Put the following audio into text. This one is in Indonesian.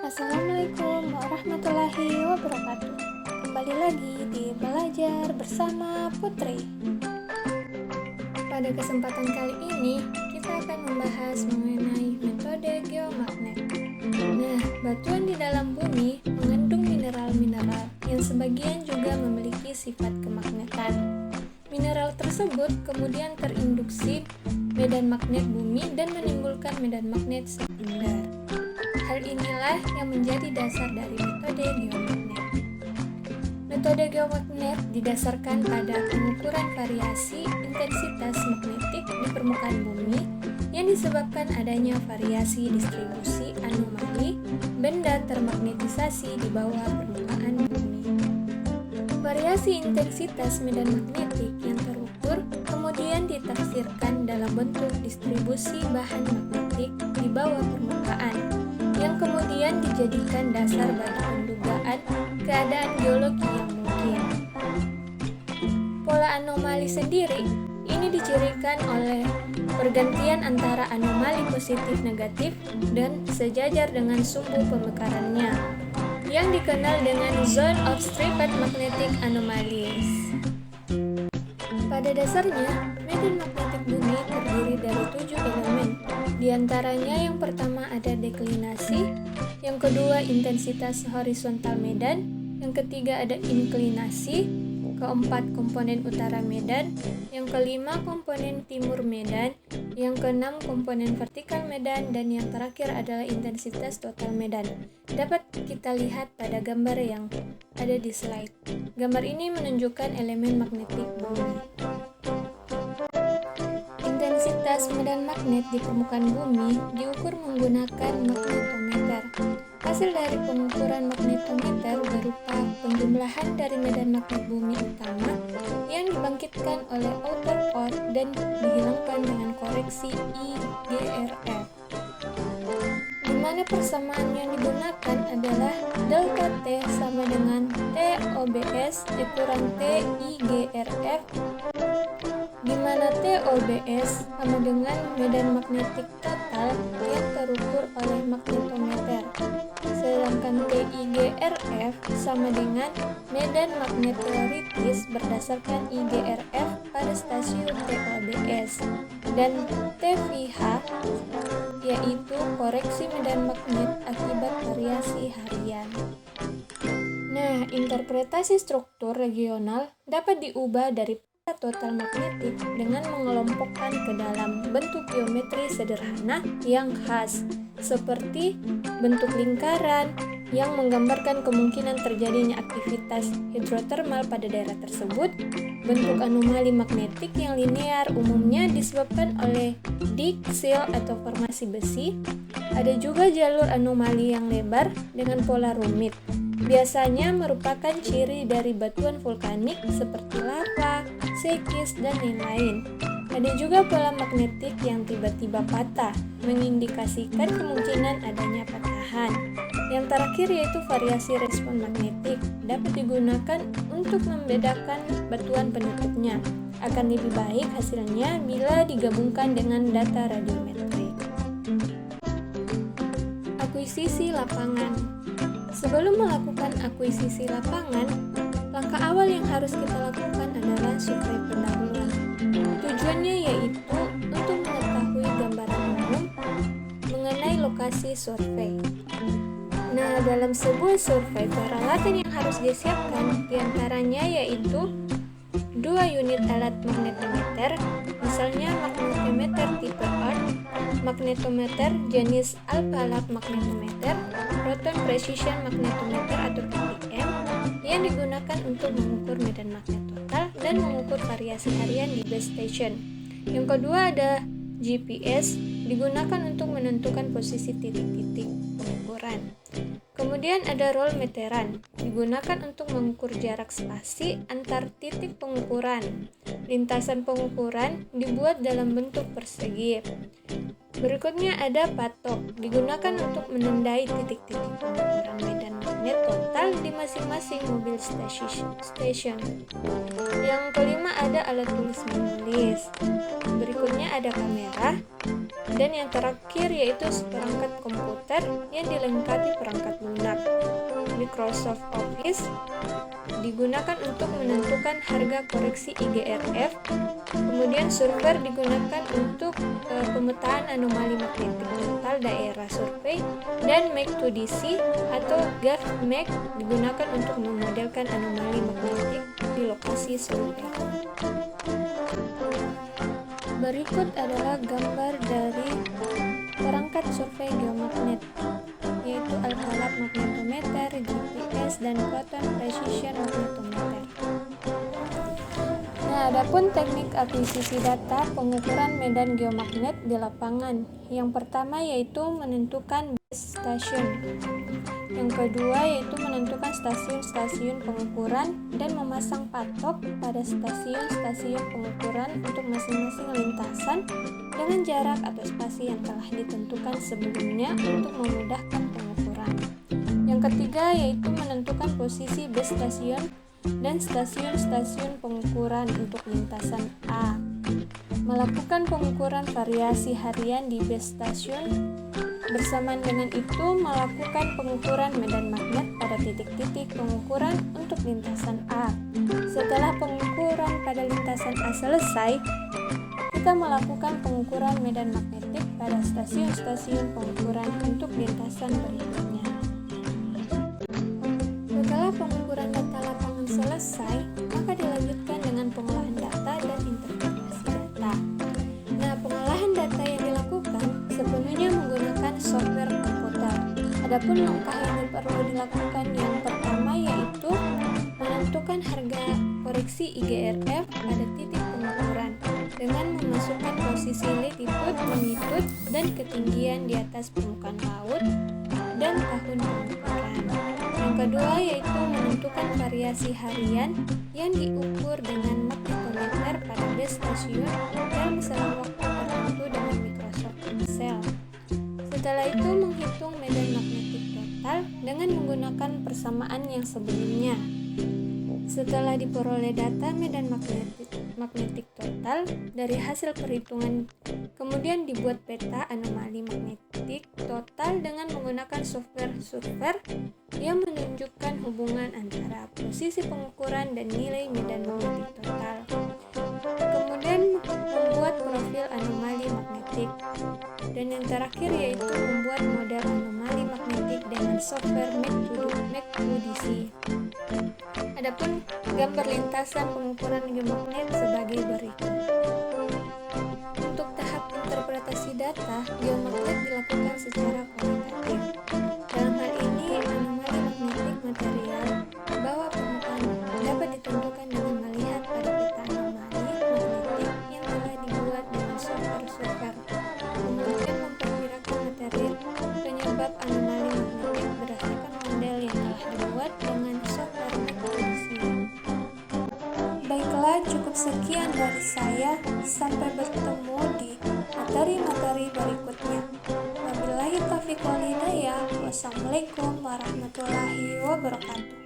Assalamualaikum warahmatullahi wabarakatuh. Kembali lagi di Belajar Bersama Putri. Pada kesempatan kali ini, kita akan membahas mengenai metode geomagnet. Nah, batuan di dalam bumi mengandung mineral-mineral yang sebagian juga memiliki sifat kemagnetan. Mineral tersebut kemudian terinduksi medan magnet bumi dan menimbulkan medan magnet sekunder. Hal inilah yang menjadi dasar dari metode geomagnet. Metode geomagnet didasarkan pada pengukuran variasi intensitas magnetik di permukaan bumi yang disebabkan adanya variasi distribusi anomali benda termagnetisasi di bawah permukaan bumi. Variasi intensitas medan magnetik yang terukur kemudian ditafsirkan dalam bentuk distribusi bahan magnetik di bawah permukaan, yang kemudian dijadikan dasar bagi pendugaan keadaan geologi yang mungkin. Pola anomali sendiri ini dicirikan oleh pergantian antara anomali positif-negatif dan sejajar dengan sumbu pemekarannya, yang dikenal dengan Zone of Stripped Magnetic Anomalies. Pada dasarnya, medan magnetik bumi terdiri dari 7 elemen. Di antaranya yang pertama ada deklinasi, yang kedua intensitas horizontal medan, yang ketiga ada inklinasi, keempat komponen utara medan, yang kelima komponen timur medan, yang keenam komponen vertikal medan, dan yang terakhir adalah intensitas total medan. Dapat kita lihat pada gambar yang ada di slide. Gambar ini menunjukkan elemen magnetik bumi. Intensitas medan magnet di permukaan bumi diukur menggunakan magnetometer. Hasil dari pengukuran magnetometer berupa penjumlahan dari medan magnet bumi utama yang dibangkitkan oleh outer core dan dihilangkan dengan koreksi IGRF. Di mana persamaan yang digunakan adalah delta T sama dengan TOBS dikurang TIGRF, di mana TOBS sama dengan medan magnetik total yang terukur oleh magnetometer, sedangkan TIGRF sama dengan medan magnet teoritis berdasarkan IGRF pada stasiun TOBS, dan TVH yaitu koreksi medan magnet akibat variasi harian. Nah, interpretasi struktur regional dapat diubah dari total magnetik dengan mengelompokkan ke dalam bentuk geometri sederhana yang khas, seperti bentuk lingkaran yang menggambarkan kemungkinan terjadinya aktivitas hidrotermal pada daerah tersebut, bentuk anomali magnetik yang linear umumnya disebabkan oleh dig, seal, atau formasi besi. Ada juga jalur anomali yang lebar dengan pola rumit, biasanya merupakan ciri dari batuan vulkanik seperti lava, sekis, dan lain-lain. Ada juga pola magnetik yang tiba-tiba patah, mengindikasikan kemungkinan adanya patahan. Yang terakhir yaitu variasi respon magnetik, dapat digunakan untuk membedakan batuan penutupnya. Akan lebih baik hasilnya bila digabungkan dengan data radiometrik. Akuisisi lapangan. Sebelum melakukan akuisisi lapangan, langkah awal yang harus kita lakukan adalah survei pendahuluan. Tujuannya yaitu untuk mengetahui gambaran umum mengenai lokasi survei. Nah, dalam sebuah survei, peralatan yang harus disiapkan diantaranya yaitu 2 unit alat magnetometer, misalnya magnetometer tipe ART, magnetometer jenis alpha-lab magnetometer, proton precision magnetometer atau PPM, yang digunakan untuk mengukur medan magnet total dan mengukur variasi harian di base station. Yang kedua ada GPS, digunakan untuk menentukan posisi titik-titik pengukuran. Kemudian ada roll meteran, digunakan untuk mengukur jarak spasi antar titik pengukuran. Lintasan pengukuran dibuat dalam bentuk persegi. Berikutnya ada patok, digunakan untuk menandai titik-titik pengukuran medan magnet magnet total di masing-masing mobil station. Yang kelima ada alat tulis menulis. Berikutnya ada kamera. Dan yang terakhir yaitu seperangkat komputer yang dilengkapi perangkat lunak. Microsoft Office digunakan untuk menentukan harga koreksi IGRF. Kemudian server digunakan untuk pemetaan anomali magnetik total daerah survei, dan Mac2DC atau GovMac digunakan untuk memodelkan anomali magnetik di lokasi survei. Berikut adalah gambar dari perangkat survei geomagnet, yaitu alkalap magnetometer, GPS, dan proton precision magnetometer. Nah, adapun teknik akuisisi data pengukuran medan geomagnet di lapangan. Yang pertama yaitu menentukan base station. Yang kedua yaitu menentukan stasiun-stasiun pengukuran dan memasang patok pada stasiun-stasiun pengukuran untuk masing-masing lintasan dengan jarak atau spasi yang telah ditentukan sebelumnya untuk memudahkan pengukuran. Yang ketiga yaitu menentukan posisi base station dan stasiun-stasiun pengukuran untuk lintasan A. Melakukan pengukuran variasi harian di base station. Bersamaan dengan itu, melakukan pengukuran medan magnet pada titik-titik pengukuran untuk lintasan A. Setelah pengukuran pada lintasan A selesai, kita melakukan pengukuran medan magnetik pada stasiun-stasiun pengukuran untuk lintasan berikutnya. Setelah pengukuran data lapangan selesai, maka dilanjutkan dengan pengolahan data dan interpretasi data. Nah, pengolahan data yang dilakukan sepenuhnya menggunakan software komputer. Adapun langkah yang perlu dilakukan yang pertama yaitu menentukan harga koreksi IGRF pada titik pengukuran dengan memasukkan posisi latitude, longitude, dan ketinggian di atas permukaan laut dan tahun pengukuran. Yang kedua yaitu menentukan variasi harian yang diukur dengan magnetometer pada base station dalam selang waktu tertentu dengan Microsoft Excel. Setelah itu menghitung medan magnetik total dengan menggunakan persamaan yang sebelumnya. Setelah diperoleh data medan magnetik total dari hasil perhitungan, kemudian dibuat peta anomali magnetik total dengan menggunakan software survey yang menunjukkan hubungan antara posisi pengukuran dan nilai medan magnetik total. Kemudian membuat profil anomali magnetik. Dan yang terakhir yaitu membuat model anomali magnetik dengan software Mac2DC. Adapun gambar lintasan pengukuran geomagnet sebagai berikut. Untuk tahap interpretasi data, geomagnet dilakukan secara kualitatif. Dalam hal ini, anomali magnetik material bawah permukaan dapat ditentukan dengan melihat pada peta anomali magnetik yang telah dibuat dengan software survey. Kemudian memperkirakan materi penyebab anomali magnetik berdasarkan model yang telah dibuat dengan software Mac2DC. Baiklah, cukup sekian dari saya. Sampai bertemu di materi-materi berikutnya. Wabillahi taufiq wal hidayah. Wassalamualaikum warahmatullahi wabarakatuh.